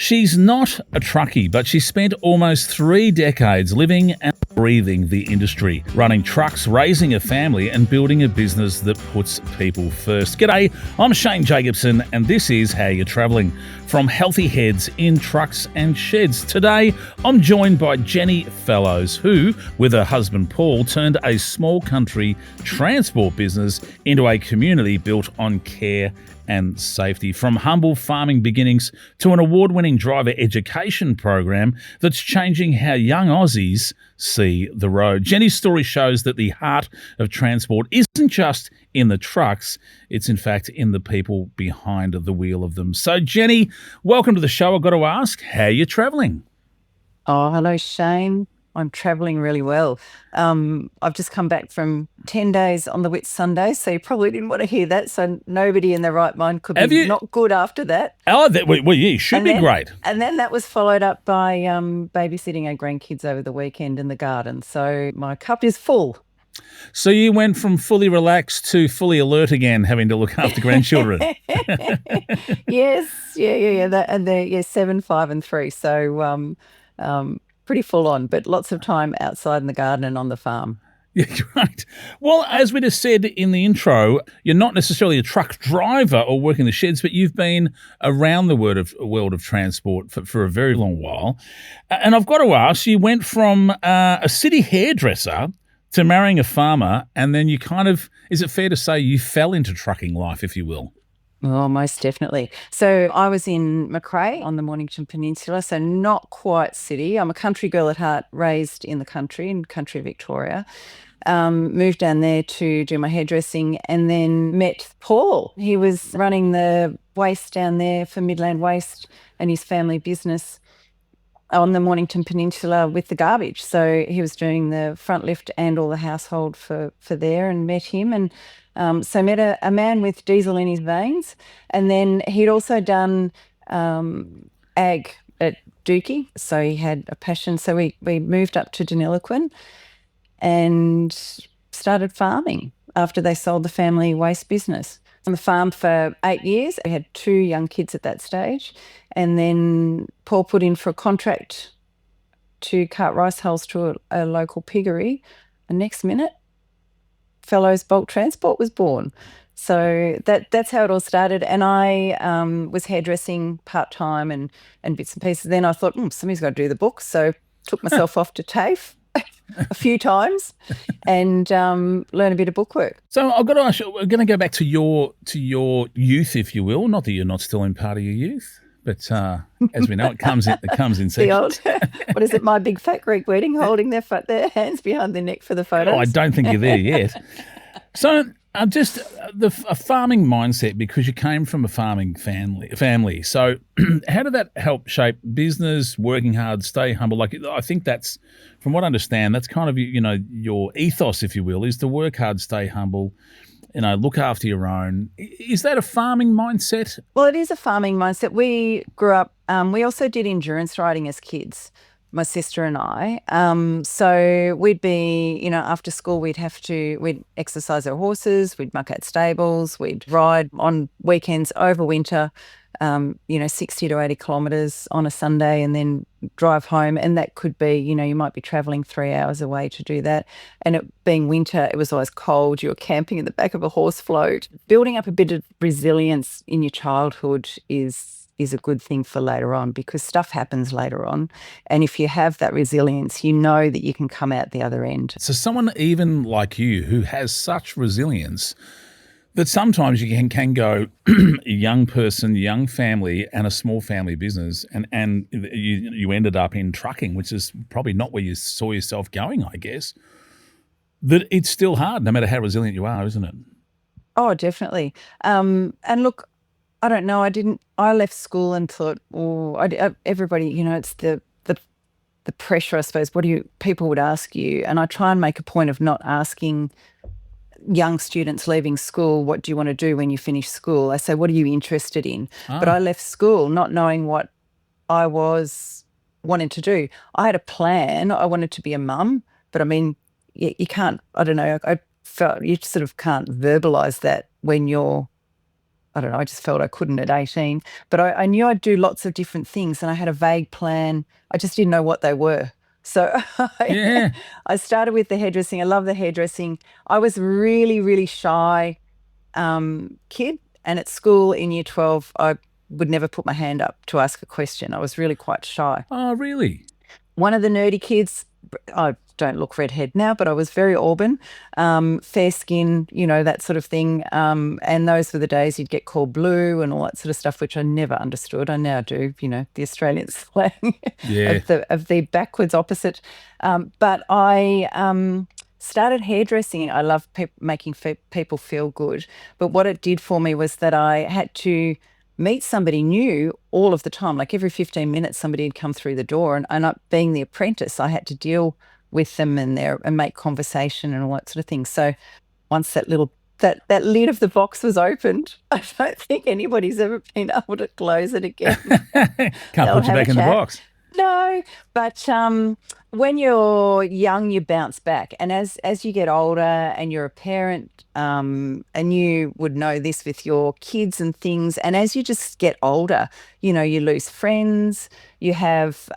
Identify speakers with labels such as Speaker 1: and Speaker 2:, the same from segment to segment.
Speaker 1: She's not a truckie, but she spent almost 3 decades living and breathing the industry, running trucks, raising a family and building a business that puts people first. G'day, I'm Shane Jacobson and this is How You're Travelling, from healthy heads in trucks and sheds. Today, I'm joined by Jenny Fellows, who, with her husband Paul, turned a small country transport business into a community built on care and safety. From humble farming beginnings to an award-winning driver education program that's changing how young Aussies see the road. Jenny's story shows that the heart of transport isn't just in the trucks, it's in fact in the people behind the wheel of them. So Jenny, welcome to the show. I've got to ask, how are you travelling?
Speaker 2: Oh, hello, Shane. I'm travelling really well. I've just come back from 10 days on the Whitsunday, so you probably didn't want to hear that. So nobody in their right mind could be not good after that.
Speaker 1: Oh, well, yeah, should be great.
Speaker 2: And then that was followed up by babysitting our grandkids over the weekend in the garden. So my cup is full.
Speaker 1: So you went from fully relaxed to fully alert again, having to look after grandchildren.
Speaker 2: Yes, yeah. They're 7, 5 and 3. So pretty full on, but lots of time outside in the garden and on the farm.
Speaker 1: Yeah, right. Well, as we just said in the intro, you're not necessarily a truck driver or working the sheds, but you've been around the world of transport for a very long while. And I've got to ask, you went from a city hairdresser to marrying a farmer, and then you is it fair to say you fell into trucking life, if you will?
Speaker 2: Oh, most definitely. So I was in Macrae on the Mornington Peninsula, so not quite city. I'm a country girl at heart, raised in the country, in country Victoria. Moved down there to do my hairdressing and then met Paul. He was running the waste down there for Midland Waste and his family business on the Mornington Peninsula with the garbage. So he was doing the front lift and all the household for there, and met him, and so met a man with diesel in his veins. And then he'd also done ag at Dookie, so he had a passion. So we moved up to Deniliquin and started farming after they sold the family waste business. On the farm for 8 years. We had 2 young kids at that stage. And then Paul put in for a contract to cart rice hulls to a local piggery. The next minute, Fellows Bulk Transport was born. So that's how it all started. And I was hairdressing part-time and bits and pieces. Then I thought, somebody's got to do the books. So took myself off to TAFE a few times and learn a bit of bookwork.
Speaker 1: So I've got to ask you, we're going to go back to your youth, if you will. Not that you're not still in part of your youth, but as we know, it comes in sections.
Speaker 2: The old, what is it, My Big Fat Greek Wedding, holding their hands behind their neck for the photos.
Speaker 1: Oh, I don't think you're there yet. So just a farming mindset, because you came from a farming family. So how did that help shape business, working hard, stay humble? Like, I think that's, from what I understand, that's kind of, your ethos, if you will, is to work hard, stay humble, look after your own. Is that a farming mindset?
Speaker 2: Well, it is a farming mindset. We grew up, we also did endurance riding as kids, my sister and I. So we'd be, after school, we'd exercise our horses, we'd muck out stables, we'd ride on weekends over winter, 60 to 80 kilometres on a Sunday, and then drive home. And that could be, you might be travelling 3 hours away to do that. And it being winter, it was always cold. You were camping in the back of a horse float. Building up a bit of resilience in your childhood is a good thing for later on, because stuff happens later on. And if you have that resilience, you know that you can come out the other end.
Speaker 1: So someone even like you who has such resilience, that sometimes you can go young person, young family and a small family business, and you ended up in trucking, which is probably not where you saw yourself going, I guess. That it's still hard no matter how resilient you are, isn't it?
Speaker 2: Oh, definitely. And look, I don't know. I left school and thought, everybody, it's the pressure, I suppose. People would ask you, and I try and make a point of not asking young students leaving school, what do you want to do when you finish school? I say, what are you interested in? But I left school not knowing what I was wanting to do. I had a plan. I wanted to be a mum, but I mean, you can't, I don't know, I felt you sort of can't verbalise that when you're I don't know, I just felt I couldn't at 18. But I knew I'd do lots of different things, and I had a vague plan. I just didn't know what they were. So
Speaker 1: Yeah.
Speaker 2: I started with the hairdressing. I love the hairdressing. I was really, really shy kid. And at school in year 12, I would never put my hand up to ask a question. I was really quite shy.
Speaker 1: Oh, really?
Speaker 2: One of the nerdy kids, I don't look redhead now, but I was very auburn, fair skin, that sort of thing. And those were the days you'd get called blue and all that sort of stuff, which I never understood. I now do, the Australian slang
Speaker 1: Yeah.
Speaker 2: of the backwards opposite. But I started hairdressing. I love making people feel good. But what it did for me was that I had to meet somebody new all of the time. Like every 15 minutes, somebody had come through the door, and being the apprentice, I had to deal with them and make conversation and all that sort of thing. So once that lid of the box was opened, I don't think anybody's ever been able to close it again.
Speaker 1: Can't put you back in the box.
Speaker 2: No, but when you're young, you bounce back, and as you get older, and you're a parent, and you would know this with your kids and things, and as you just get older, you lose friends. You have,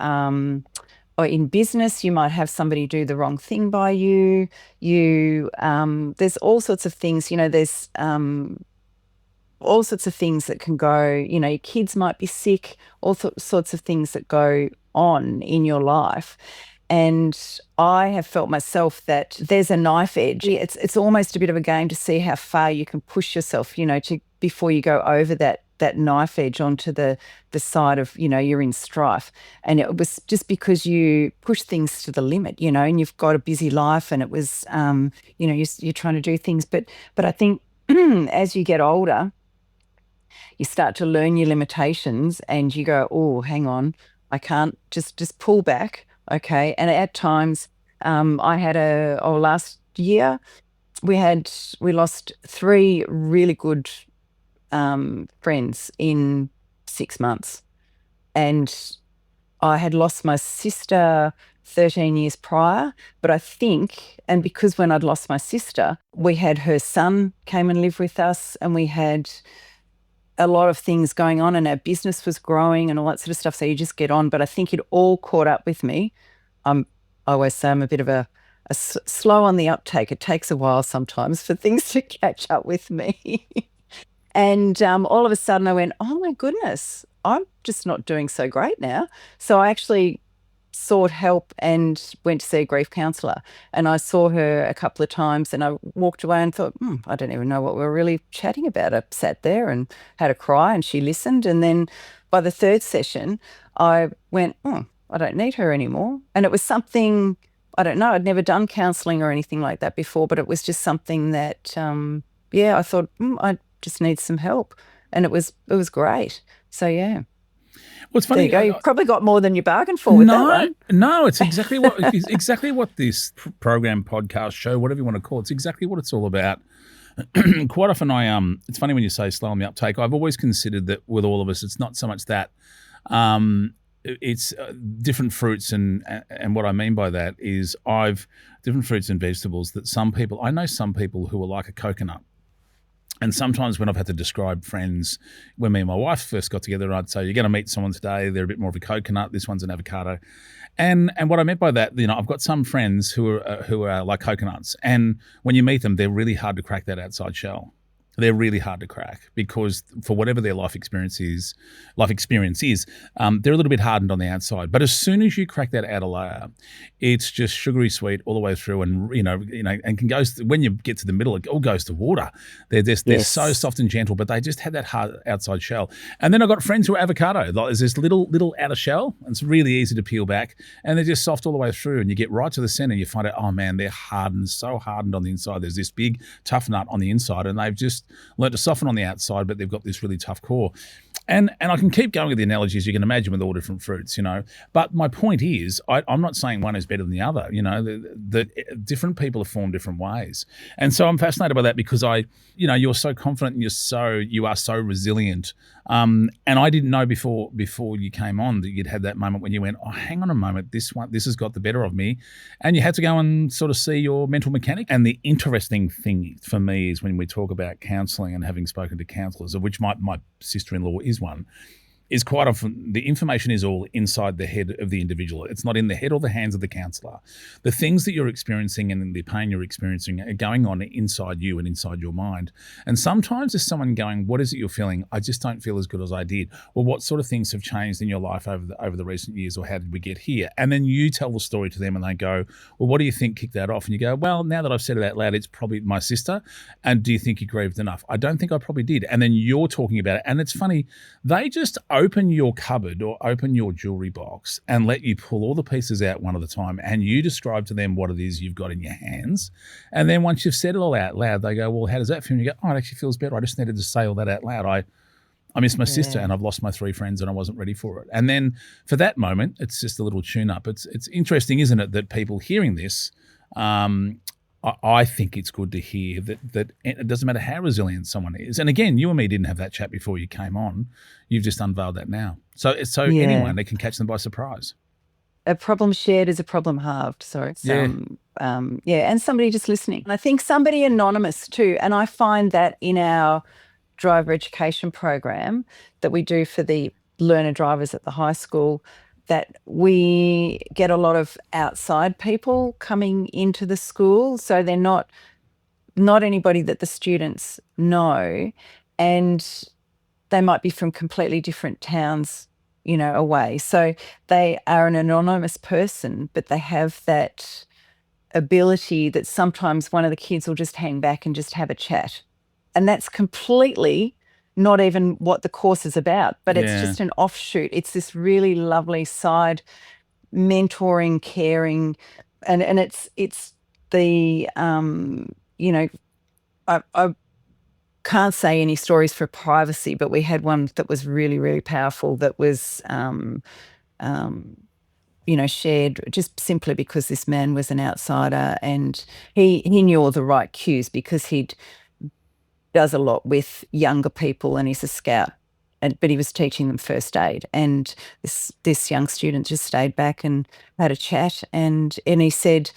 Speaker 2: or in business, you might have somebody do the wrong thing by you. There's all sorts of things. There's all sorts of things that can go. Your kids might be sick. All sorts of things that go on in your life. And I have felt myself that there's a knife edge. It's almost a bit of a game to see how far you can push yourself, before you go over that knife edge onto the side of, you're in strife. And it was just because you push things to the limit, and you've got a busy life, and it was, you're trying to do things. But I think as you get older, you start to learn your limitations, and you go, oh, hang on, I can't just pull back. Okay. And at times, I had last year, we lost 3 really good friends in 6 months. And I had lost my sister 13 years prior, but I think, and because when I'd lost my sister, we had her son came and live with us, and we had a lot of things going on, and our business was growing and all that sort of stuff. So you just get on. But I think it all caught up with me. I always say I'm a bit of a slow on the uptake. It takes a while sometimes for things to catch up with me. And all of a sudden I went, oh my goodness, I'm just not doing so great now. So I actually sought help and went to see a grief counsellor. And I saw her a couple of times, and I walked away and thought, I don't even know what we were really chatting about. I sat there and had a cry, and she listened. And then by the 3rd session, I went, I don't need her anymore. And it was something, I don't know, I'd never done counselling or anything like that before, but it was just something that, I thought, I just need some help. And it was great. So, yeah.
Speaker 1: Well, it's funny.
Speaker 2: There you go. You probably got more than you bargained for with that one.
Speaker 1: No, it's exactly what this program, podcast, show, whatever you want to call it, it's exactly what it's all about. Quite often it's funny when you say slow on the uptake. I've always considered that with all of us, it's not so much that. It's different fruits, and what I mean by that is different fruits and vegetables that I know some people who are like a coconut. And sometimes when I've had to describe friends, when me and my wife first got together, I'd say, you're going to meet someone today, they're a bit more of a coconut, this one's an avocado. And what I meant by that, I've got some friends who are like coconuts, and when you meet them, they're really hard to crack that outside shell. They're really hard to crack because for whatever their life experience is, they're a little bit hardened on the outside. But as soon as you crack that outer layer, it's just sugary sweet all the way through, and and can go when you get to the middle, it all goes to water. They're so soft and gentle, but they just have that hard outside shell. And then I've got friends who are avocado. There's this little outer shell, and it's really easy to peel back, and they're just soft all the way through. And you get right to the center, and you find out, oh man, they're so hardened on the inside. There's this big tough nut on the inside, and they've just learned to soften on the outside, but they've got this really tough core. And I can keep going with the analogies, you can imagine, with all different fruits, you know. But my point is, I'm not saying one is better than the other. You know, the different people are formed different ways, and so I'm fascinated by that because you're so confident and you are so resilient. And I didn't know before you came on that you'd had that moment when you went, oh, hang on a moment, this has got the better of me, and you had to go and sort of see your mental mechanic. And the interesting thing for me is when we talk about counselling and having spoken to counsellors, of which my sister-in-law is one, is quite often the information is all inside the head of the individual. It's not in the head or the hands of the counsellor. The things that you're experiencing and the pain you're experiencing are going on inside you and inside your mind. And sometimes there's someone going, what is it you're feeling? I just don't feel as good as I did. Well, what sort of things have changed in your life over the recent years, or how did we get here? And then you tell the story to them and they go, well, what do you think kicked that off? And you go, well, now that I've said it out loud, it's probably my sister. And do you think you grieved enough? I don't think I probably did. And then you're talking about it. And it's funny, they just open your cupboard or open your jewelry box and let you pull all the pieces out one at a time, and you describe to them what it is you've got in your hands. And then once you've said it all out loud, they go, well, how does that feel? And you go, oh, it actually feels better. I just needed to say all that out loud. I miss my sister and I've lost my 3 friends and I wasn't ready for it. And then for that moment, it's just a little tune up. It's interesting, isn't it, that people hearing this, I think it's good to hear that it doesn't matter how resilient someone is. And again, you and me didn't have that chat before you came on. You've just unveiled that now. So anyone, they can catch them by surprise.
Speaker 2: A problem shared is a problem halved. So it's, and somebody just listening. And I think somebody anonymous too. And I find that in our driver education program that we do for the learner drivers at the high school, that we get a lot of outside people coming into the school. So they're not anybody that the students know, and they might be from completely different towns, away. So they are an anonymous person, but they have that ability that sometimes one of the kids will just hang back and just have a chat. And that's completely not even what the course is about, but it's just an offshoot. It's this really lovely side mentoring, caring, and it's the I can't say any stories for privacy, but we had one that was really, really powerful that was shared just simply because this man was an outsider, and he knew all the right cues because he'd does a lot with younger people and he's a scout, but he was teaching them first aid. And this young student just stayed back and had a chat, and he said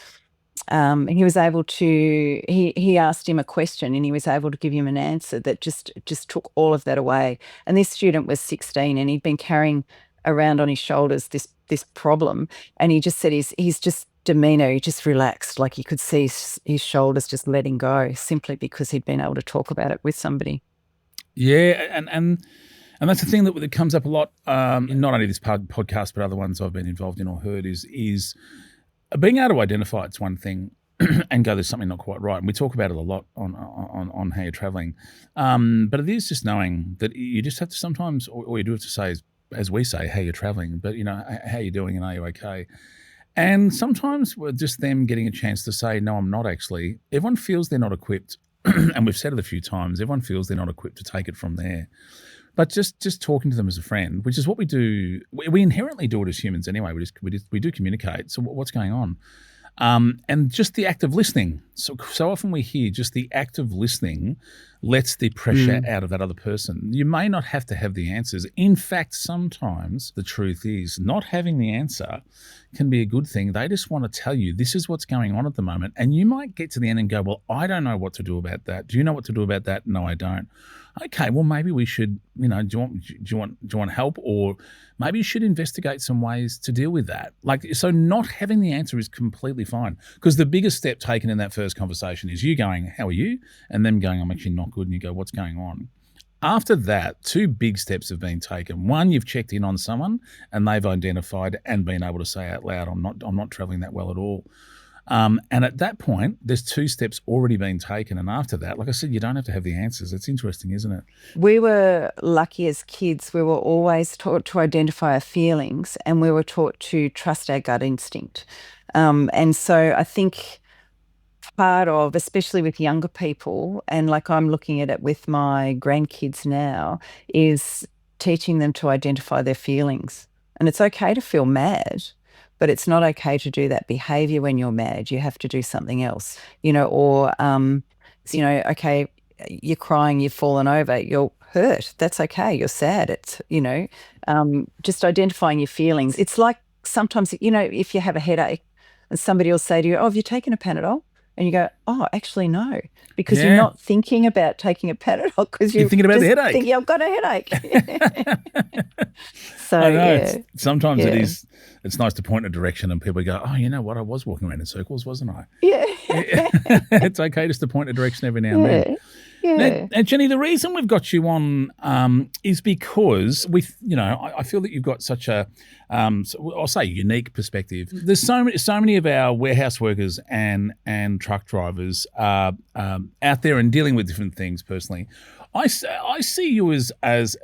Speaker 2: he was able to, he asked him a question and he was able to give him an answer that just took all of that away. And this student was 16 and he'd been carrying around on his shoulders this problem, and he just said he's just demeanor, he just relaxed, like you could see his shoulders just letting go simply because he'd been able to talk about it with somebody.
Speaker 1: Yeah, and that's the thing that comes up a lot in not only this podcast but other ones I've been involved in or heard is being able to identify it's one thing and go, there's something not quite right. And we talk about it a lot on how you're traveling, but it is just knowing that you just have to sometimes, all you do have to say is, as we say, how you're traveling, but how you're doing and are you okay? And sometimes just them getting a chance to say, no, I'm not actually. Everyone feels they're not equipped. And we've said it a few times. Everyone feels they're not equipped to take it from there. But just talking to them as a friend, which is what we do. We inherently do it as humans anyway. We do communicate. So what's going on? And just the act of listening. So often we hear just the act of listening lets the pressure out of that other person. You may not have to have the answers. In fact, sometimes the truth is not having the answer can be a good thing. They just want to tell you this is what's going on at the moment. And you might get to the end and go, well, I don't know what to do about that. Do you know what to do about that? No, I don't. Okay, well, maybe we should, do you want help? Or maybe you should investigate some ways to deal with that. So not having the answer is completely fine, because the biggest step taken in that first conversation is you going, how are you? And them going, I'm actually not good. And you go, what's going on? After that, 2 big steps have been taken. One, you've checked in on someone and they've identified and been able to say out loud, I'm not traveling that well at all. And at that point, there's 2 steps already been taken. And after that, like I said, you don't have to have the answers. It's interesting, isn't it?
Speaker 2: We were lucky as kids. We were always taught to identify our feelings, and we were taught to trust our gut instinct. And so I think part of, especially with younger people, and like I'm looking at it with my grandkids now, is teaching them to identify their feelings. And it's okay to feel mad, but it's not okay to do that behavior when you're mad. You have to do something else, or, okay, you're crying, you've fallen over, you're hurt. That's okay. You're sad. It's, just identifying your feelings. It's like sometimes, if you have a headache and somebody will say to you, oh, have you taken a Panadol? And you go, oh, actually, no, because you're not thinking about taking a Panadol because
Speaker 1: you're thinking about the headache.
Speaker 2: Thinking, I've got a headache. So
Speaker 1: I know. Sometimes it's nice to point a direction and people go, oh, you know what? I was walking around in circles, wasn't I?
Speaker 2: Yeah.
Speaker 1: It's okay just to point a direction every now and then.
Speaker 2: Yeah.
Speaker 1: Now, Jenny, the reason we've got you on is because I feel that you've got such a, I'll say, unique perspective. There's so many of our warehouse workers and truck drivers out there and dealing with different things personally. I see you as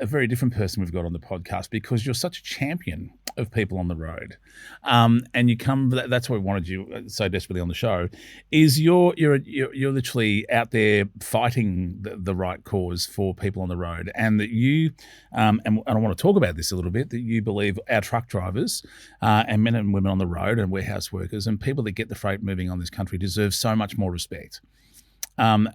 Speaker 1: a very different person we've got on the podcast because you're such a champion of people on the road, and you come. That's why we wanted you so desperately on the show. Is you're literally out there fighting the right cause for people on the road, and that you and I want to talk about this a little bit. That you believe our truck drivers and men and women on the road and warehouse workers and people that get the freight moving on this country deserve so much more respect. And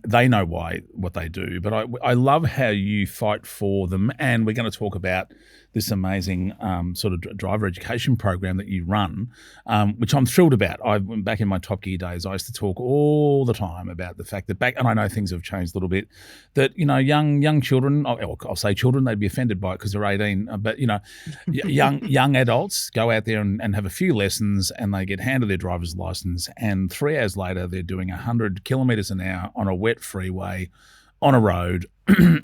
Speaker 1: they know what they do, but I love how you fight for them, and we're going to talk about this amazing sort of driver education program that you run, which I'm thrilled about. Back in my Top Gear days, I used to talk all the time about the fact that and I know things have changed a little bit, that young children, I'll say children, they'd be offended by it because they're 18, but young adults go out there and have a few lessons, and they get handed their driver's license, and 3 hours later they're doing 100 kilometres an hour on a wet freeway on a road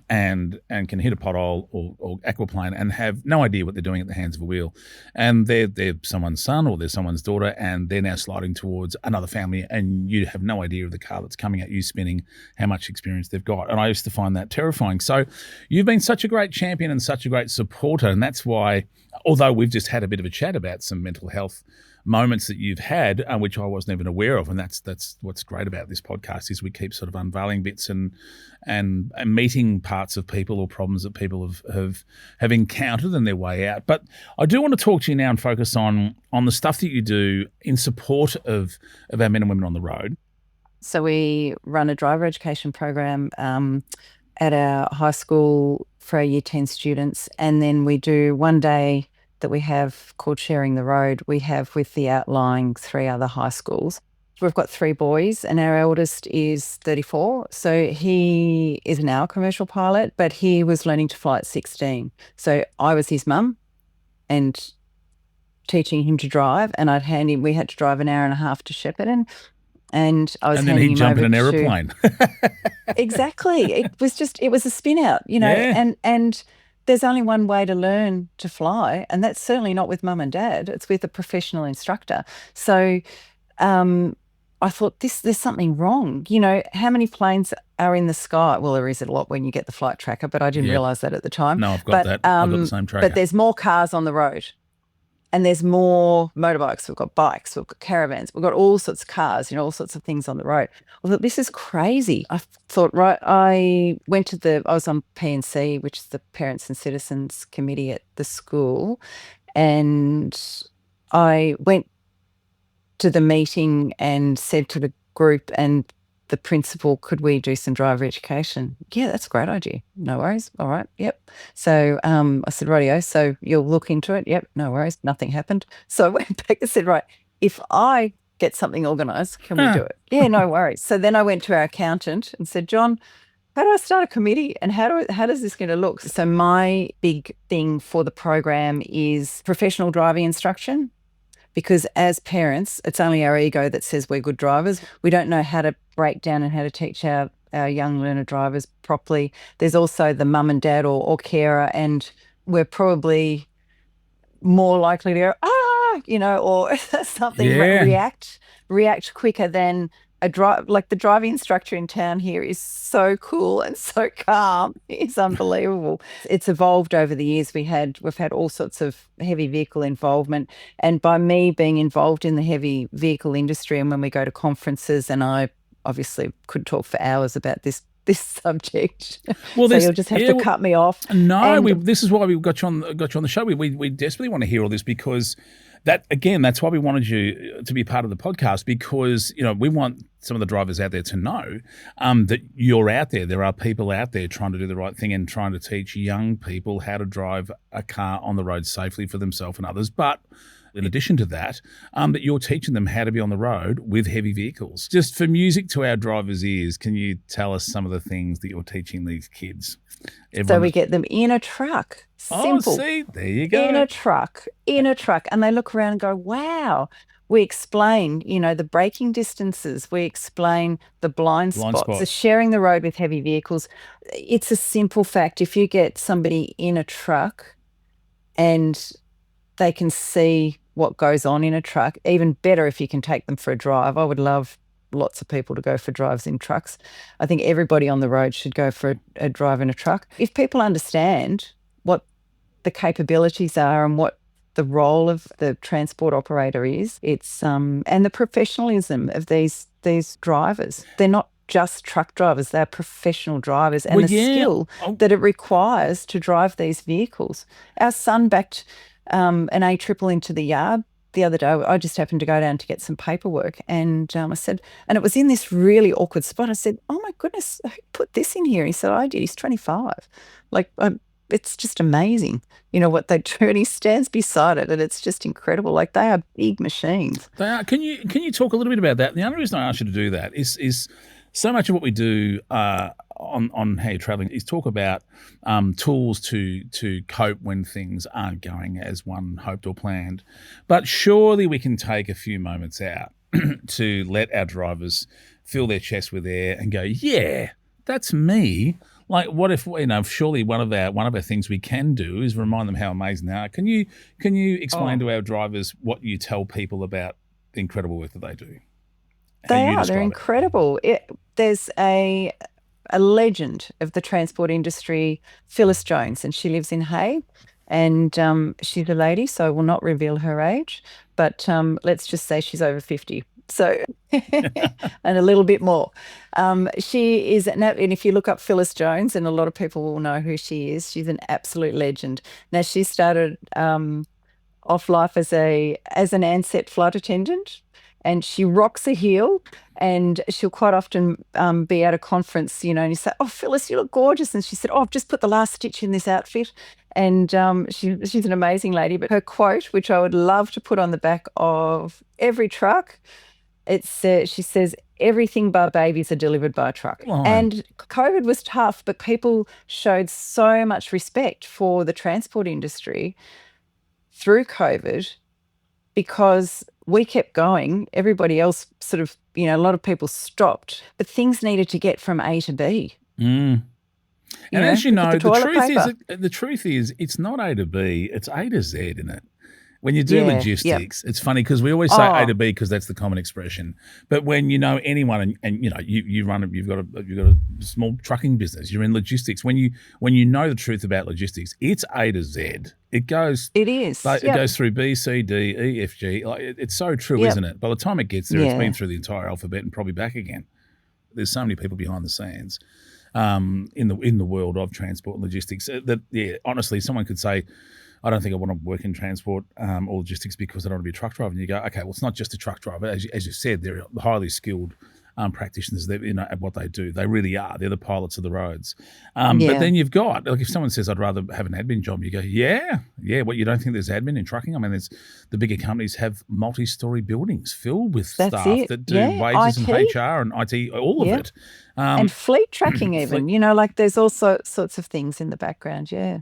Speaker 1: and can hit a pothole or aquaplane and have no idea what they're doing at the hands of a wheel. And they're someone's son or they're someone's daughter, and they're now sliding towards another family, and you have no idea of the car that's coming at you spinning, how much experience they've got. And I used to find that terrifying. So you've been such a great champion and such a great supporter, and that's why, although we've just had a bit of a chat about some mental health moments that you've had, which I wasn't even aware of, and that's what's great about this podcast is we keep sort of unveiling bits and meeting parts of people or problems that people have encountered in their way out. But I do want to talk to you now and focus on the stuff that you do in support of our men and women on the road.
Speaker 2: So we run a driver education program at our high school for our Year 10 students, and then we do one day that we have called Sharing the Road, we have with the outlying 3 other high schools. We've got 3 boys, and our eldest is 34. So he is now a commercial pilot, but he was learning to fly at 16. So I was his mum and teaching him to drive, and we had to drive an hour and a half to Shepparton. And I was
Speaker 1: and then he'd jump in an aeroplane.
Speaker 2: Exactly. It was a spin out, and there's only one way to learn to fly, and that's certainly not with mum and dad. It's with a professional instructor. So I thought there's something wrong. How many planes are in the sky? Well, there is a lot when you get the flight tracker, but I didn't realise that at the time.
Speaker 1: No, I've got that. I've got the same tracker.
Speaker 2: But there's more cars on the road. And there's more motorbikes, we've got bikes, we've got caravans, we've got all sorts of cars, all sorts of things on the road. I thought, this is crazy. I thought, I was on P&C, which is the Parents and Citizens Committee at the school, and I went to the meeting and said to the group and the principal, could we do some driver education? Yeah, that's a great idea. No worries. All right. Yep. So I said, rightio, so you'll look into it? Yep, no worries. Nothing happened. So I went back and said, right, if I get something organised, can we do it? Yeah, no worries. So then I went to our accountant and said, John, how do I start a committee and how does this going to look? So my big thing for the program is professional driving instruction. Because as parents, it's only our ego that says we're good drivers. We don't know how to break down and how to teach our young learner drivers properly. There's also the mum and dad or carer, and we're probably more likely to go, or something, react quicker than like the driving instructor in town here is so cool and so calm. It's unbelievable. It's evolved over the years. We've had all sorts of heavy vehicle involvement, and by me being involved in the heavy vehicle industry, and when we go to conferences, and I obviously could talk for hours about this this subject.
Speaker 1: Well,
Speaker 2: So you'll just have to cut me off.
Speaker 1: No,
Speaker 2: And
Speaker 1: this is why we got you on the show. We desperately want to hear all this because that's why we wanted you to be part of the podcast, because we want some of the drivers out there to know that you're out there. There are people out there trying to do the right thing and trying to teach young people how to drive a car on the road safely for themselves and others. But in addition to that, that you're teaching them how to be on the road with heavy vehicles. Just for music to our drivers' ears, can you tell us some of the things that you're teaching these kids?
Speaker 2: so we get them in a truck. Simple.
Speaker 1: Oh, see, there you go.
Speaker 2: In a truck. And they look around and go, wow. We explain, the braking distances. We explain the blind spots. The sharing the road with heavy vehicles. It's a simple fact. If you get somebody in a truck and they can see what goes on in a truck, even better if you can take them for a drive. I would love lots of people to go for drives in trucks. I think everybody on the road should go for a drive in a truck. If people understand what the capabilities are and what the role of the transport operator is, it's and the professionalism of these drivers. They're not just truck drivers, they're professional drivers, and skill that it requires to drive these vehicles. Our son backed an A-triple into the yard the other day. I just happened to go down to get some paperwork, and I said, and it was in this really awkward spot. I said, oh my goodness, who put this in here? He said, I did. He's 25. It's just amazing, what they do. And he stands beside it, and it's just incredible. Like, they are big machines.
Speaker 1: They are. Can you talk a little bit about that? The only reason I asked you to do that is so much of what we do on How You're Travelling is talk about tools to cope when things aren't going as one hoped or planned. But surely we can take a few moments out to let our drivers fill their chest with air and go, yeah, that's me. Like, what if, surely one of our things we can do is remind them how amazing they are. Can you explain to our drivers what you tell people about the incredible work that they do?
Speaker 2: They're incredible. There's a legend of the transport industry, Phyllis Jones, and she lives in Hay, and she's a lady, so I will not reveal her age, but let's just say she's over 50. So, and a little bit more. She is, and if you look up Phyllis Jones, and a lot of people will know who she is, she's an absolute legend. Now, she started off life as an Ansett flight attendant, and she rocks a heel, and she'll quite often be at a conference, and you say, oh, Phyllis, you look gorgeous. And she said, oh, I've just put the last stitch in this outfit. And she's an amazing lady. But her quote, which I would love to put on the back of every truck, she says, everything but babies are delivered by a truck. Oh. And COVID was tough, but people showed so much respect for the transport industry through COVID, because we kept going. Everybody else sort of, a lot of people stopped, but things needed to get from A to B.
Speaker 1: Mm. And as you know, the truth is it's not A to B, it's A to Z, isn't it? When you do logistics, It's funny because we always say A to B because that's the common expression. But when anyone and you run, you've got a small trucking business, you're in logistics. When you know the truth about logistics, it's A to Z. It goes.
Speaker 2: It is.
Speaker 1: It goes through B, C, D, E, F, G. It's so true, isn't it? By the time it gets there, it's been through the entire alphabet and probably back again. There's so many people behind the scenes in the world of transport and logistics that honestly, someone could say, I don't think I want to work in transport or logistics because I don't want to be a truck driver. And you go, okay, well, it's not just a truck driver. As you said, they're highly skilled practitioners at what they do. They really are. They're the pilots of the roads. But then you've got, if someone says, I'd rather have an admin job, you go, what, you don't think there's admin in trucking? I mean, the bigger companies have multi-story buildings filled with staff that do wages
Speaker 2: IT.
Speaker 1: and HR and IT, all of it.
Speaker 2: And fleet tracking even, there's all sorts of things in the background. Yeah.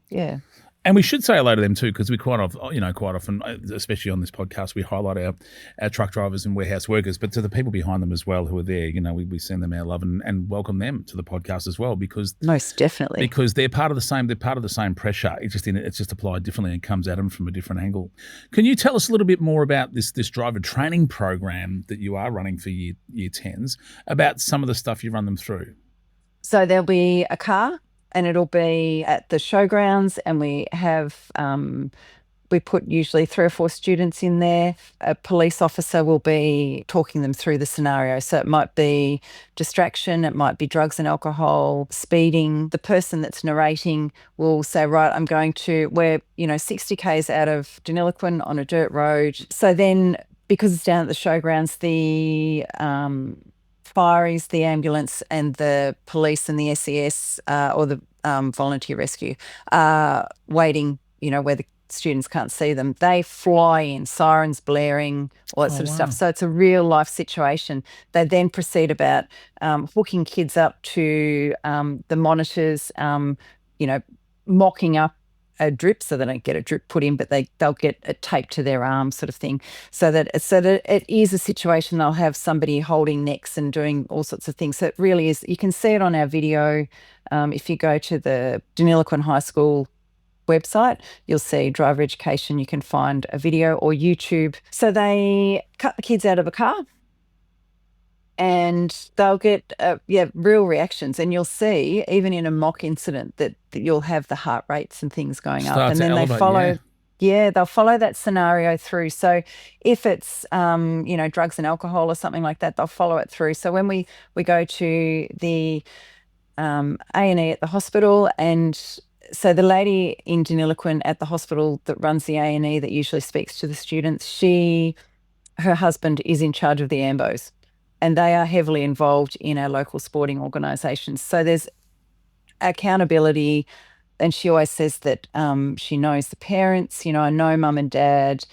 Speaker 1: And we should say hello to them too, because we quite often, especially on this podcast, we highlight our truck drivers and warehouse workers, but to the people behind them as well who are there, we send them our love and welcome them to the podcast as well, because
Speaker 2: most definitely,
Speaker 1: because they're part of the same pressure. It's just applied differently and comes at them from a different angle. Can you tell us a little bit more about this driver training program that you are running for year 10s, about some of the stuff you run them through?
Speaker 2: So there'll be a car, and it'll be at the showgrounds, and we have We put usually 3 or 4 students in there. A police officer will be talking them through the scenario. So it might be distraction, it might be drugs and alcohol, speeding. The person that's narrating will say, right, we're 60 k's out of Deniliquin on a dirt road. So then, because it's down at the showgrounds, the fireys, the ambulance and the police and the SES or the volunteer rescue are waiting, where the students can't see them. They fly in, sirens blaring, all that sort of stuff. So it's a real life situation. They then proceed about hooking kids up to the monitors, mocking up a drip, so they don't get a drip put in, but they'll get it taped to their arm, sort of thing, so that it is a situation. They'll have somebody holding necks and doing all sorts of things. So it really is. You can see it on our video. If you go to the Deniliquin High School website, you'll see driver education. You can find a video, or YouTube. So they cut the kids out of a car, and they'll get real reactions. And you'll see, even in a mock incident, that you'll have the heart rates and things going up. And then they follow. Yeah, they'll follow that scenario through. So if it's, drugs and alcohol or something like that, they'll follow it through. So when we go to the A&E at the hospital, and so the lady in Deniliquin at the hospital that runs the A&E that usually speaks to the students, her husband is in charge of the AMBOs, and they are heavily involved in our local sporting organisations. So there's accountability. And she always says that she knows the parents, I know mum and dad,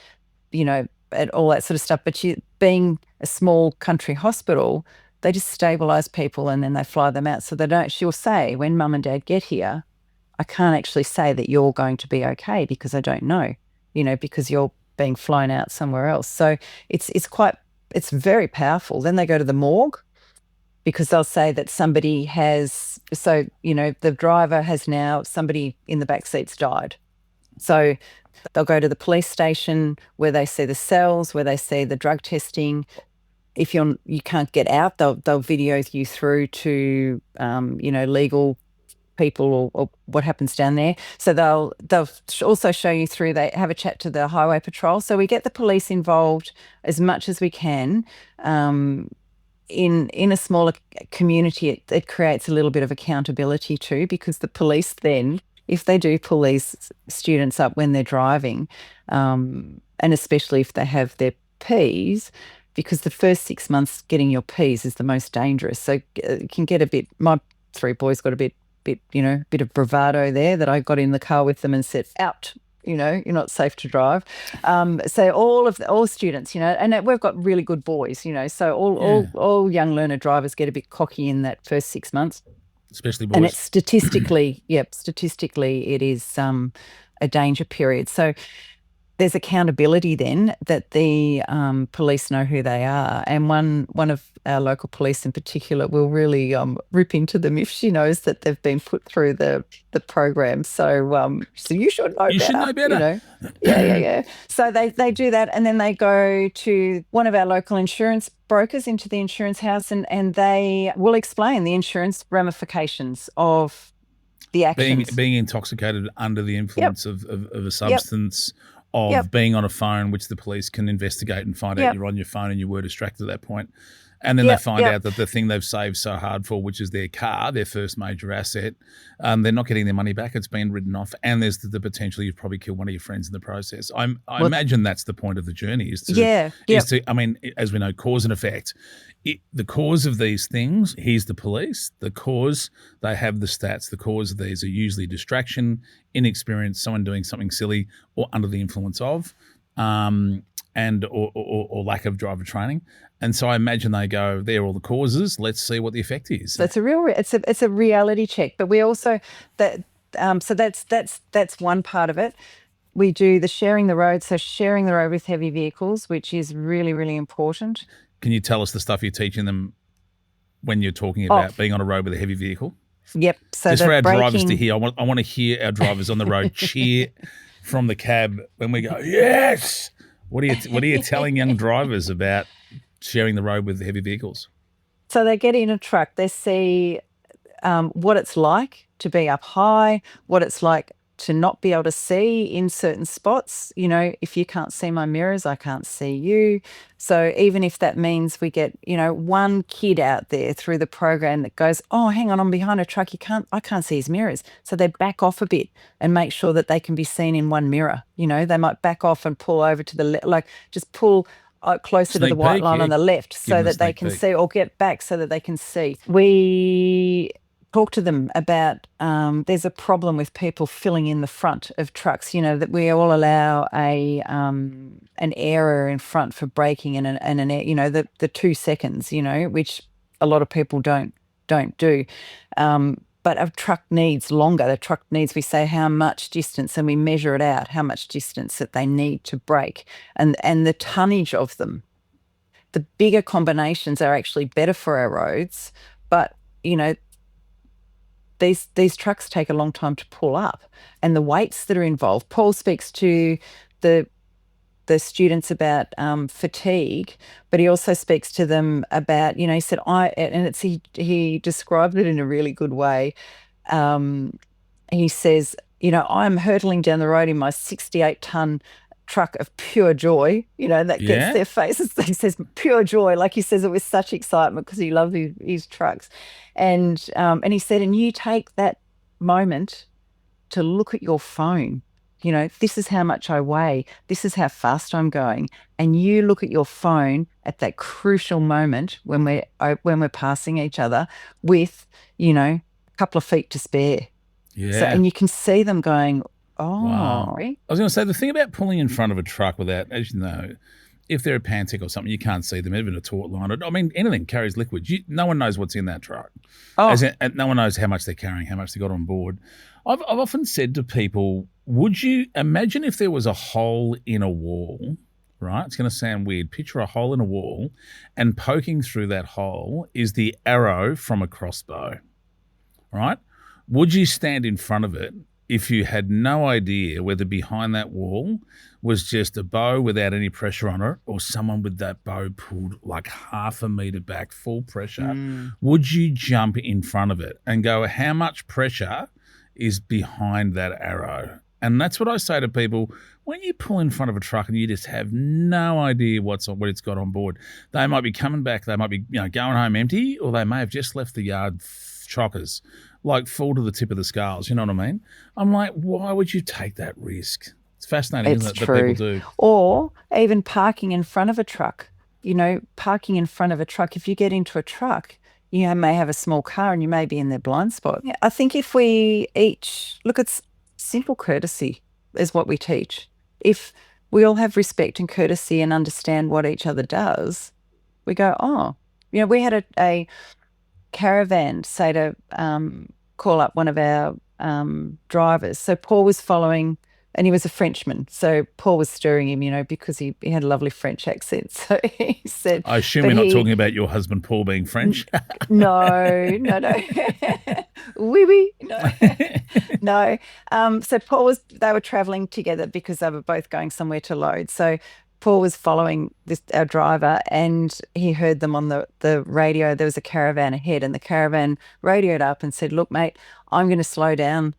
Speaker 2: and all that sort of stuff. But being a small country hospital, they just stabilise people and then they fly them out. So she'll say, when mum and dad get here, I can't actually say that you're going to be okay because I don't know, because you're being flown out somewhere else. So it's very powerful. Then they go to the morgue, because they'll say that somebody has, the driver has now, somebody in the back seat's died. So they'll go to the police station where they see the cells, where they see the drug testing. If you can't get out, they'll video you through to, legal people or what happens down there. So they'll also show you through, they have a chat to the highway patrol. So we get the police involved as much as we can. In a smaller community, it creates a little bit of accountability too, because the police then, if they do pull these students up when they're driving, and especially if they have their Ps, because the first 6 months getting your Ps is the most dangerous. So it can get my 3 boys got a bit of bravado there, that I got in the car with them and said, out. You're not safe to drive. So all students, and we've got really good boys, so all young learner drivers get a bit cocky in that first 6 months.
Speaker 1: Especially boys.
Speaker 2: And it's statistically it is a danger period. So there's accountability then, that the police know who they are. And one of our local police in particular will really rip into them if she knows that they've been put through the program. So you should know better.
Speaker 1: You should know better.
Speaker 2: Yeah. So they do that, and then they go to one of our local insurance brokers, into the insurance house, and they will explain the insurance ramifications of the actions.
Speaker 1: Being intoxicated under the influence of a substance. Of being on a phone, which the police can investigate and find out you're on your phone and you were distracted at that point. And then they find out that the thing they've saved so hard for, which is their car, their first major asset, they're not getting their money back. It's been written off. And there's the potential you've probably killed one of your friends in the process. I imagine that's the point of the journey, is to, I mean, as we know, cause and effect. The cause of these things, here's the police. The cause, they have the stats. The cause of these are usually distraction, inexperience, someone doing something silly or under the influence of, and or lack of driver training. And so I imagine they go, there are all the causes. Let's see what the effect is.
Speaker 2: That's it's a reality check. But we also so that's one part of it. We do the sharing the road. So sharing the road with heavy vehicles, which is really, really important.
Speaker 1: Can you tell us the stuff you're teaching them when you're talking about being on a road with a heavy vehicle?
Speaker 2: Yep. So
Speaker 1: just for our drivers to hear, I want to hear our drivers on the road cheer from the cab when we go, yes. What are you telling young drivers about sharing the road with heavy vehicles?
Speaker 2: So they get in a truck, they see what it's like to be up high, what it's like to not be able to see in certain spots. You know, if you can't see my mirrors, I can't see you. So even if that means we get, you know, one kid out there through the program that goes, oh, hang on, I'm behind a truck. I can't see his mirrors. So they back off a bit and make sure that they can be seen in one mirror. You know, they might back off and pull over to the left, like just pull closer to the white line on the left so that they can see, or get back so that they can see. We talk to them about there's a problem with people filling in the front of trucks, you know, that we all allow an error in front for braking and an you know, the 2 seconds, you know, which a lot of people don't do. But a truck needs longer. The truck needs, we say how much distance, and we measure it out, how much distance that they need to brake, and the tonnage of them. The bigger combinations are actually better for our roads, but, you know, these trucks take a long time to pull up, and the weights that are involved. Paul speaks to the students about fatigue, but he also speaks to them about, you know, he said, he described it in a really good way. He says, you know, I'm hurtling down the road in my 68-ton truck of pure joy, you know, that gets their faces. He says pure joy, like he says it with such excitement because he loves his trucks. And he said, and you take that moment to look at your phone. You know, this is how much I weigh. This is how fast I'm going. And you look at your phone at that crucial moment when we're passing each other with, you know, a couple of feet to spare.
Speaker 1: Yeah.
Speaker 2: So, and you can see them going, oh.
Speaker 1: Wow. I was going to say, the thing about pulling in front of a truck without, as you know, if they're a Pantic or something, you can't see them, even a taut line. I mean, anything carries liquids. No one knows what's in that truck. Oh. And no one knows how much they're carrying, how much they got on board. I've often said to people, would you imagine if there was a hole in a wall, right? It's going to sound weird. Picture a hole in a wall, and poking through that hole is the arrow from a crossbow, right? Would you stand in front of it if you had no idea whether behind that wall was just a bow without any pressure on it, or someone with that bow pulled like half a metre back, full pressure? Would you jump in front of it and go, how much pressure is behind that arrow? And that's what I say to people. When you pull in front of a truck and you just have no idea what it's got on board, they might be coming back, they might be, you know, going home empty, or they may have just left the yard chockers, like full to the tip of the scales. You know what I mean? I'm like, why would you take that risk? It's fascinating, isn't it, that people do?
Speaker 2: Or even parking in front of a truck. You know, parking in front of a truck. If you get into a truck, you may have a small car and you may be in their blind spot. Yeah, I think if we each look at simple courtesy is what we teach. If we all have respect and courtesy and understand what each other does, we go, oh, you know, we had a caravan say to call up one of our drivers. So Paul was following, and he was a Frenchman. So Paul was stirring him, you know, because he had a lovely French accent. So he said,
Speaker 1: I assume we're not talking about your husband Paul being French.
Speaker 2: No. Oui, oui. No. So they were traveling together because they were both going somewhere to load. So Paul was following our driver, and he heard them on the radio. There was a caravan ahead, and the caravan radioed up and said, look, mate, I'm going to slow down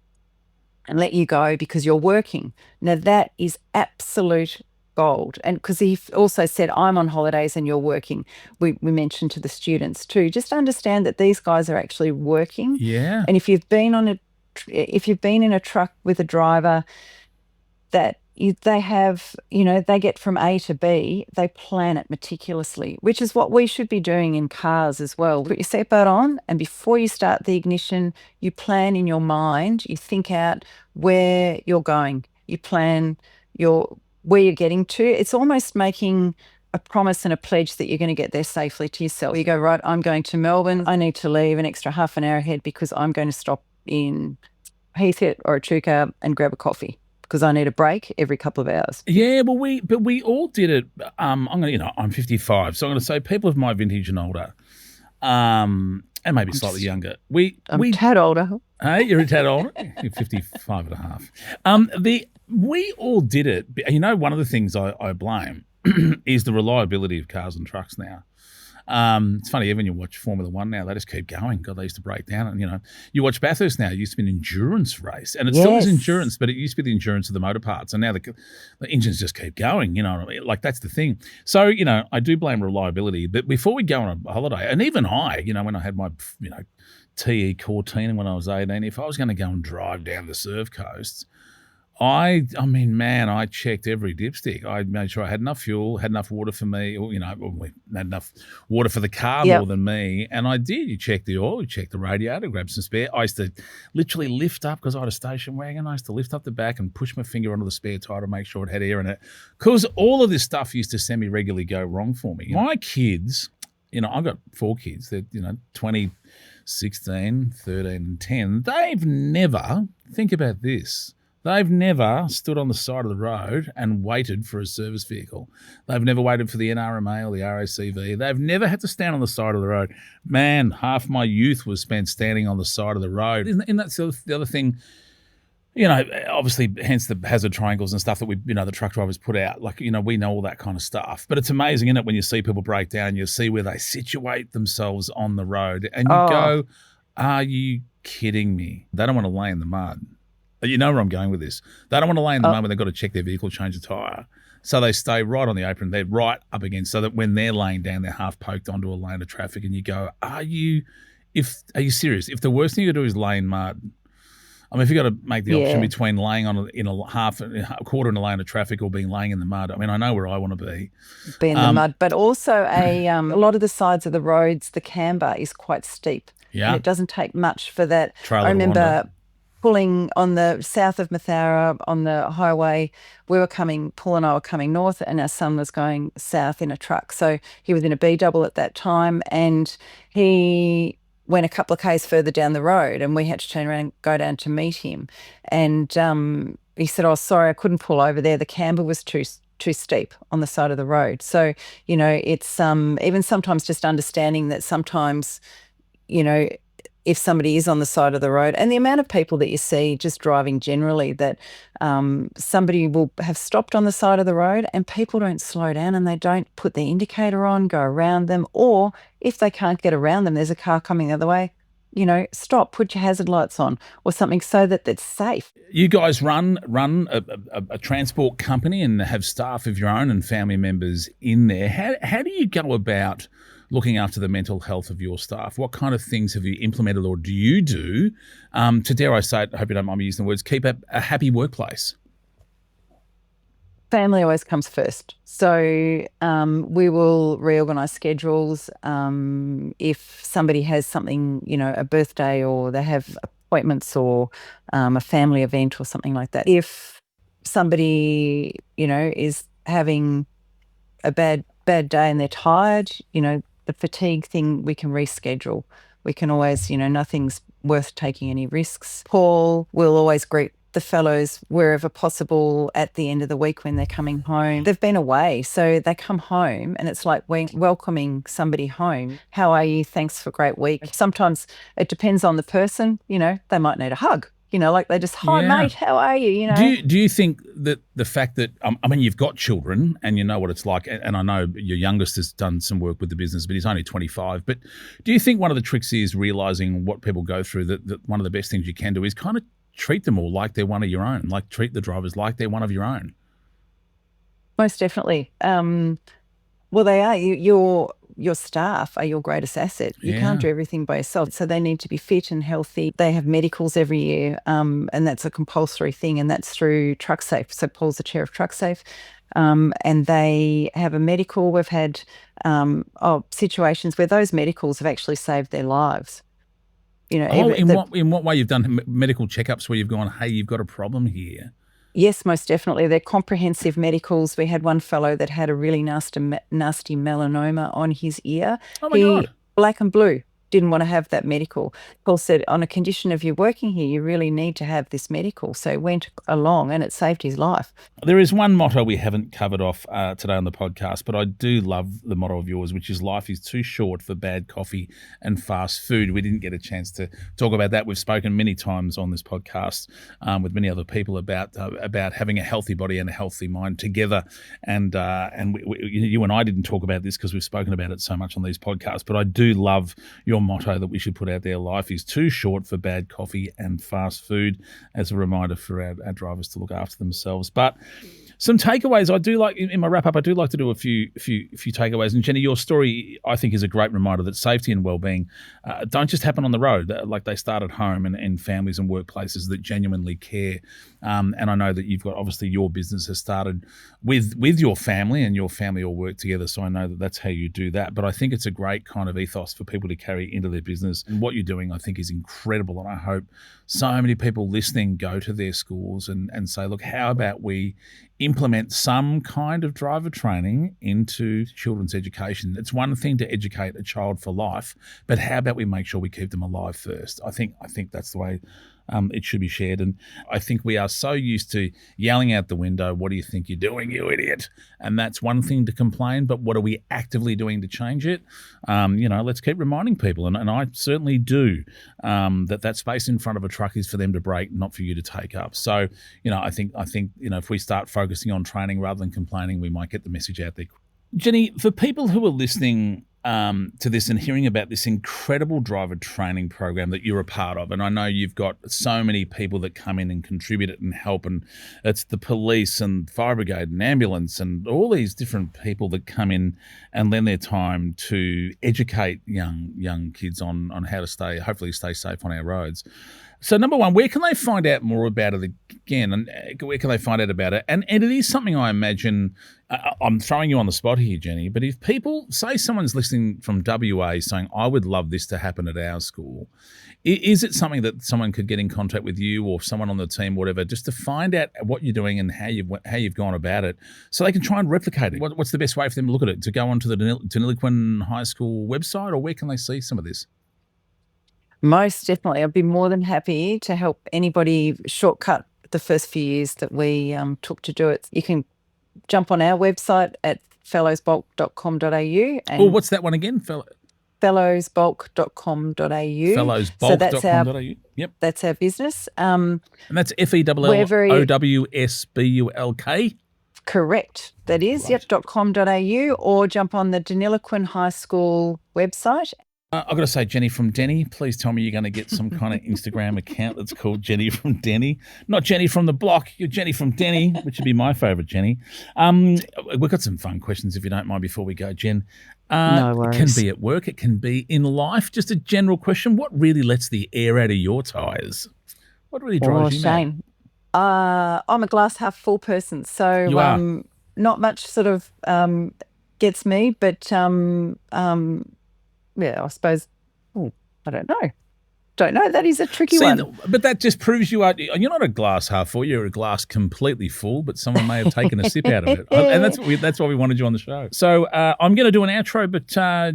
Speaker 2: and let you go because you're working. Now, that is absolute gold. And because he also said, I'm on holidays and you're working. We mentioned to the students too, just understand that these guys are actually working.
Speaker 1: Yeah.
Speaker 2: And if you've been in a truck with a driver that they have, you know, they get from A to B, they plan it meticulously, which is what we should be doing in cars as well. Put your seatbelt on, and before you start the ignition, you plan in your mind, you think out where you're going, you plan where you're getting to. It's almost making a promise and a pledge that you're going to get there safely to yourself. You go, right, I'm going to Melbourne. I need to leave an extra half an hour ahead because I'm going to stop in Heathcote or Echuca and grab a coffee, because I need a break every couple of hours.
Speaker 1: Yeah, well, we all did it. I'm 55, so I'm going to say people of my vintage and older, and maybe slightly younger. I'm
Speaker 2: a tad older.
Speaker 1: Hey, you're a tad older. You're 55 and a half. We all did it. You know, one of the things I blame is the reliability of cars and trucks now. It's funny, even you watch Formula One now, they just keep going. God, they used to break down. And, you watch Bathurst now, it used to be an endurance race. And it still is
Speaker 2: Yes.
Speaker 1: endurance, but it used to be the endurance of the motor parts. And now the engines just keep going, you know what I mean? Like, that's the thing. So, I do blame reliability. But before we go on a holiday, and even I, when I had my, TE Cortina when I was 18, if I was going to go and drive down the surf coast, I checked every dipstick. I made sure I had enough fuel, had enough water for me, or, we had enough water for the car
Speaker 2: Yep.
Speaker 1: more than me. And I did. You check the oil, you check the radiator, grab some spare. I used to literally lift up, because I had a station wagon, I used to lift up the back and push my finger onto the spare tire to make sure it had air in it. Because all of this stuff used to semi-regularly go wrong for me. My kids, I've got 4 kids. They're, 20, 16, 13 and 10. They've never, think about this, they've never stood on the side of the road and waited for a service vehicle. They've never waited for the NRMA or the RACV. They've never had to stand on the side of the road. Man, half my youth was spent standing on the side of the road. And that's the other thing, obviously, hence the hazard triangles and stuff that the truck drivers put out. Like, we know all that kind of stuff. But it's amazing, isn't it, when you see people break down, you see where they situate themselves on the road and you go, are you kidding me? They don't want to lay in the mud. You know where I'm going with this. They don't want to lay in the mud when they've got to check their vehicle, change a tyre. So they stay right on the apron. They're right up against, so that when they're laying down, they're half poked onto a lane of traffic. And you go, are you serious? If the worst thing you do is lay in mud, if you've got to make the option between laying in a quarter in a lane of traffic or laying in the mud, I know where I want to be.
Speaker 2: Be in the mud. But also a lot of the sides of the roads, the camber is quite steep.
Speaker 1: Yeah.
Speaker 2: And it doesn't take much for that.
Speaker 1: Trailer
Speaker 2: I remember
Speaker 1: wander.
Speaker 2: pulling on the south of Mathara on the highway. Paul and I were coming north, and our son was going south in a truck. So he was in a B double at that time, and he went a couple of k's further down the road, and we had to turn around and go down to meet him. And he said, "Oh, sorry, I couldn't pull over there. The camber was too steep on the side of the road." So, it's even sometimes just understanding that sometimes, if somebody is on the side of the road, and the amount of people that you see just driving generally, that somebody will have stopped on the side of the road and people don't slow down and they don't put the indicator on, go around them, or if they can't get around them, there's a car coming the other way, stop, put your hazard lights on or something so that it's safe.
Speaker 1: You guys run a transport company and have staff of your own and family members in there. How do you go about looking after the mental health of your staff? What kind of things have you implemented or do you do to, dare I say it, I hope you don't mind me using the words, keep a happy workplace?
Speaker 2: Family always comes first. So we will reorganise schedules. If somebody has something, a birthday, or they have appointments, or a family event or something like that. If somebody, is having a bad day and they're tired, the fatigue thing, we can reschedule. We can always, nothing's worth taking any risks. Paul will always greet the fellows wherever possible at the end of the week when they're coming home. They've been away, so they come home and it's like we're welcoming somebody home. How are you? Thanks for a great week. Sometimes it depends on the person, they might need a hug. Like they just, hi, mate, how are you?
Speaker 1: Do you think that the fact that, you've got children and you know what it's like, and I know your youngest has done some work with the business, but he's only 25. But do you think one of the tricks is realising what people go through, that one of the best things you can do is kind of treat them all like they're one of your own, like treat the drivers like they're one of your own?
Speaker 2: Most definitely. Well, they are. Your staff are your greatest asset. You can't do everything by yourself. So they need to be fit and healthy. They have medicals every year, and that's a compulsory thing, and that's through TruckSafe. So Paul's the chair of TruckSafe, and they have a medical. We've had situations where those medicals have actually saved their lives.
Speaker 1: In what way you've done medical checkups where you've gone, hey, you've got a problem here?
Speaker 2: Yes, most definitely. They're comprehensive medicals. We had one fellow that had a really nasty melanoma on his ear.
Speaker 1: Oh, my God.
Speaker 2: Black and blue. didn't want to have that medical. Paul said, on a condition of you working here, you really need to have this medical. So he went along and it saved his life.
Speaker 1: There is one motto we haven't covered off today on the podcast, but I do love the motto of yours, which is life is too short for bad coffee and fast food. We didn't get a chance to talk about that. We've spoken many times on this podcast with many other people about having a healthy body and a healthy mind together. And you and I didn't talk about this because we've spoken about it so much on these podcasts, but I do love your motto that we should put out there. Life is too short for bad coffee and fast food, as a reminder for our drivers to look after themselves. But some takeaways I do like in my wrap up. I do like to do a few takeaways. And Jenny, your story I think is a great reminder that safety and well-being don't just happen on the road. Like they start at home and in families and workplaces that genuinely care. And I know that you've got, obviously your business has started with your family and your family all work together. So I know that that's how you do that. But I think it's a great kind of ethos for people to carry into their business. And what you're doing, I think, is incredible. And I hope so many people listening go to their schools and say, look, how about we implement some kind of driver training into children's education? It's one thing to educate a child for life, but how about we make sure we keep them alive first? I think that's the way it should be shared. And I think we are so used to yelling out the window, what do you think you're doing, you idiot? And that's one thing to complain, but what are we actively doing to change it? Let's keep reminding people. And I certainly do that space in front of a truck is for them to break, not for you to take up. So, I think if we start focusing on training rather than complaining, we might get the message out there. Jenny, for people who are listening to this and hearing about this incredible driver training program that you're a part of, and I know you've got so many people that come in and contribute it and help, and it's the police and fire brigade and ambulance and all these different people that come in and lend their time to educate young kids on how to hopefully stay safe on our roads. So number one, where can they find out more about it again, and where can they find out about it? And it is something I imagine, I'm throwing you on the spot here, Jenny, but if people, say someone's listening from WA saying, I would love this to happen at our school, is it something that someone could get in contact with you or someone on the team, whatever, just to find out what you're doing and how you've gone about it so they can try and replicate it? What's the best way for them to look at it? To go onto the Deniliquin High School website, or where can they see some of this?
Speaker 2: Most definitely. I'd be more than happy to help anybody shortcut the first few years that we took to do it. You can jump on our website at fellowsbulk.com.au.
Speaker 1: Oh, what's that one again?
Speaker 2: Fellowsbulk.com.au.
Speaker 1: Fellowsbulk.com.au. Yep.
Speaker 2: That's our business.
Speaker 1: And that's FELLOWSBULK?
Speaker 2: Correct. That is, right. Yep, .com.au, or jump on the Deniliquin High School website.
Speaker 1: I've got to say, Jenny from Denny, please tell me you're going to get some kind of Instagram account that's called Jenny from Denny. Not Jenny from the block, you're Jenny from Denny, which would be my favourite Jenny. We've got some fun questions, if you don't mind, before we go, Jen.
Speaker 2: No worries.
Speaker 1: It can be at work, it can be in life. Just a general question, what really lets the air out of your tyres? What really drives you mad?
Speaker 2: I'm a glass half full person, so
Speaker 1: you are.
Speaker 2: Not much sort of gets me, but yeah, I suppose, I don't know. That is a tricky one.
Speaker 1: But that just proves you're not a glass half full, you're a glass completely full, but someone may have taken a sip out of it. And that's why we wanted you on the show. So I'm going to do an outro, but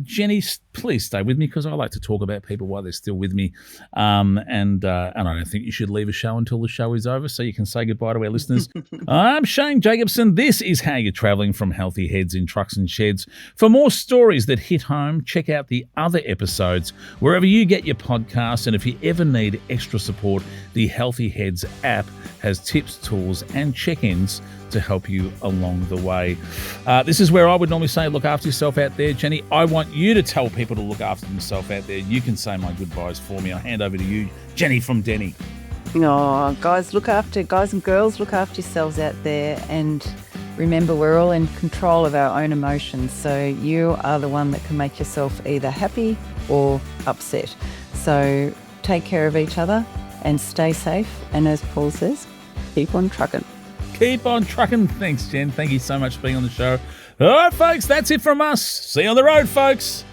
Speaker 1: Jenny, please stay with me because I like to talk about people while they're still with me. And I don't think you should leave a show until the show is over so you can say goodbye to our listeners. I'm Shane Jacobson. This is How You're Travelling from Healthy Heads in Trucks and Sheds. For more stories that hit home, check out the other episodes wherever you get your podcasts. And if you ever need extra support, the Healthy Heads app has tips, tools, and check-ins to help you along the way. This is where I would normally say look after yourself out there. Jenny, I want you to tell people to look after themselves out there. You can say my goodbyes for me. I'll hand over to you, Jenny from Denny.
Speaker 2: Oh, guys and girls, look after yourselves out there. And remember, we're all in control of our own emotions. So you are the one that can make yourself either happy or upset. So take care of each other and stay safe. And as Paul says, keep on trucking.
Speaker 1: Keep on trucking. Thanks, Jen. Thank you so much for being on the show. All right, folks, that's it from us. See you on the road, folks.